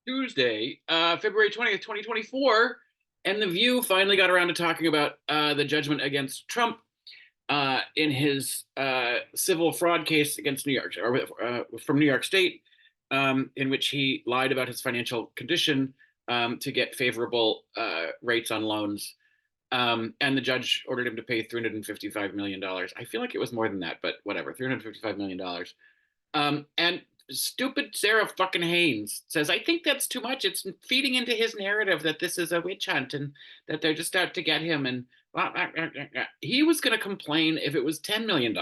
Tuesday, February 20th, 2024, and The View finally got around to talking about the judgment against Trump in his civil fraud case against New York, or from New York State, in which he lied about his financial condition to get favorable rates on loans. And the judge ordered him to pay $355 million. I feel like it was more than that, but whatever, $355 million. And stupid Sarah fucking Haynes says, I think that's too much. It's feeding into his narrative that this is a witch hunt and that they're just out to get him. And he was going to complain if it was $10 million.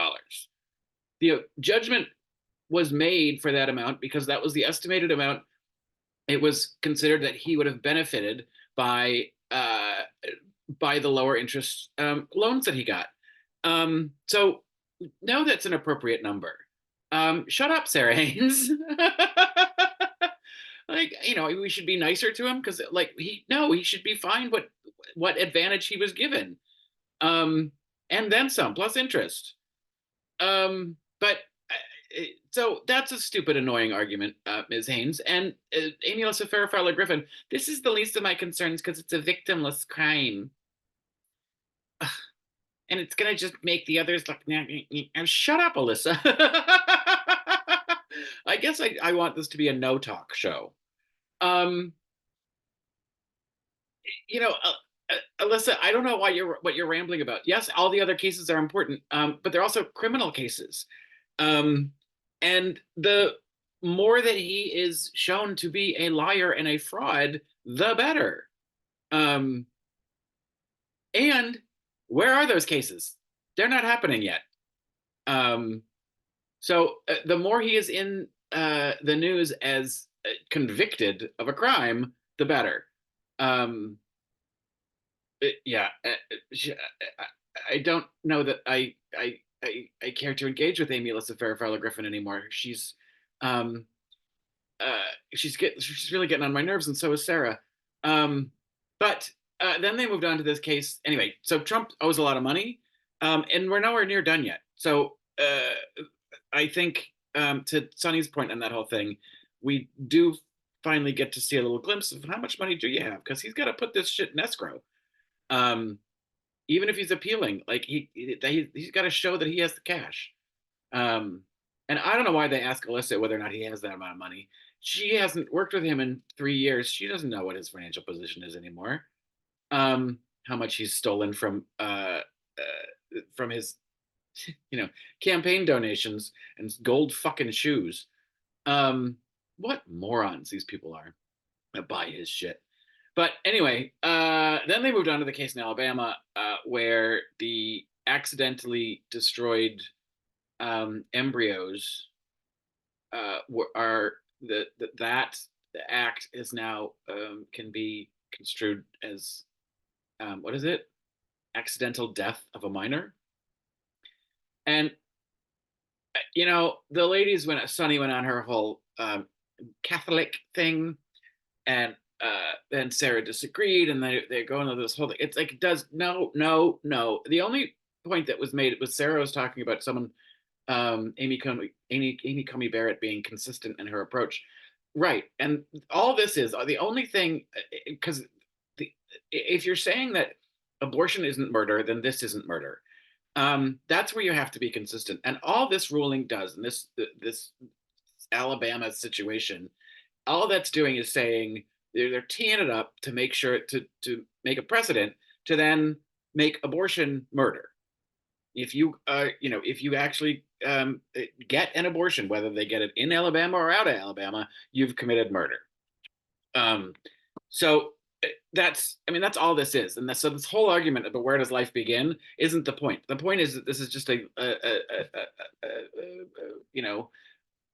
The judgment was made for that amount because that was the estimated amount. It was considered that he would have benefited by the lower interest loans that he got. So no, that's an appropriate number. Shut up, Sarah Haynes. Like, we should be nicer to him because, like, he should be fined what advantage he was given, and then some plus interest. But so that's a stupid, annoying argument, Ms. Haynes and Amy Alyssa Farrah Griffin. This is the least of my concerns because it's a victimless crime, and it's gonna just make the others like, shut up, Alyssa. I guess I want this to be a no talk show. Um, Alyssa, I don't know what you're rambling about. Yes, all the other cases are important, but they're also criminal cases. Um, and the more that he is shown to be a liar and a fraud, the better. Um, and where are those cases? They're not happening yet. Um, so the more he is in the news as convicted of a crime, the better. Um, yeah, I don't know that I care to engage with Amy Alyssa Farrah Griffin anymore. Um, she's really getting on my nerves, and so is Sarah. But then they moved on to this case anyway. So Trump owes a lot of money, and we're nowhere near done yet. So I think, to Sonny's point on that whole thing, we do finally get to see a little glimpse of how much money do you have, because he's got to put this shit in escrow. Um, Even if he's appealing, like he's got to show that he has the cash. Um, and I don't know why they ask Alyssa whether or not he has that amount of money. She hasn't worked with him in 3 years. She doesn't know what his financial position is anymore. How much he's stolen from his, you know, campaign donations and gold fucking shoes. Um, what morons these people are that buy his shit. But anyway, then they moved on to the case in Alabama, where the accidentally destroyed embryos are that the act is now, can be construed as, what is it? Accidental death of a minor. And the ladies, when Sunny went on her whole Catholic thing, and then Sarah disagreed, and they go into this whole thing. It's like, it does no, no, no. The only point that was made was Sarah was talking about someone, Amy Coney Barrett being consistent in her approach, right? And all this is the only thing, because if you're saying that abortion isn't murder, then this isn't murder. That's where you have to be consistent, and all this ruling does, and this Alabama situation, all that's doing is saying they're teeing it up to make sure to make a precedent to then make abortion murder. If you actually get an abortion, whether they get it in Alabama or out of Alabama, you've committed murder. Um, so that's all this is, and so this whole argument about where does life begin isn't the point. The point is that this is just you know,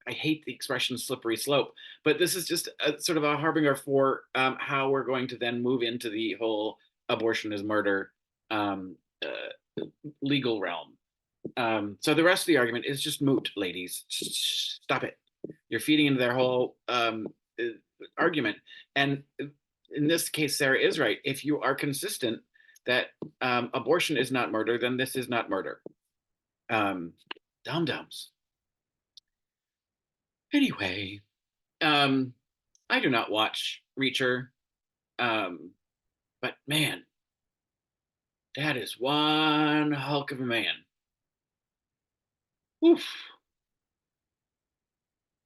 I hate the expression slippery slope, but this is just a sort of a harbinger for how we're going to then move into the whole abortion is murder um, legal realm. So the rest of the argument is just moot, ladies. Stop it. You're feeding into their whole argument. And in this case, Sarah is right. If you are consistent that abortion is not murder, then this is not murder. Dum dums. Anyway, um, I do not watch Reacher, um, but man, that is one hulk of a man. Oof.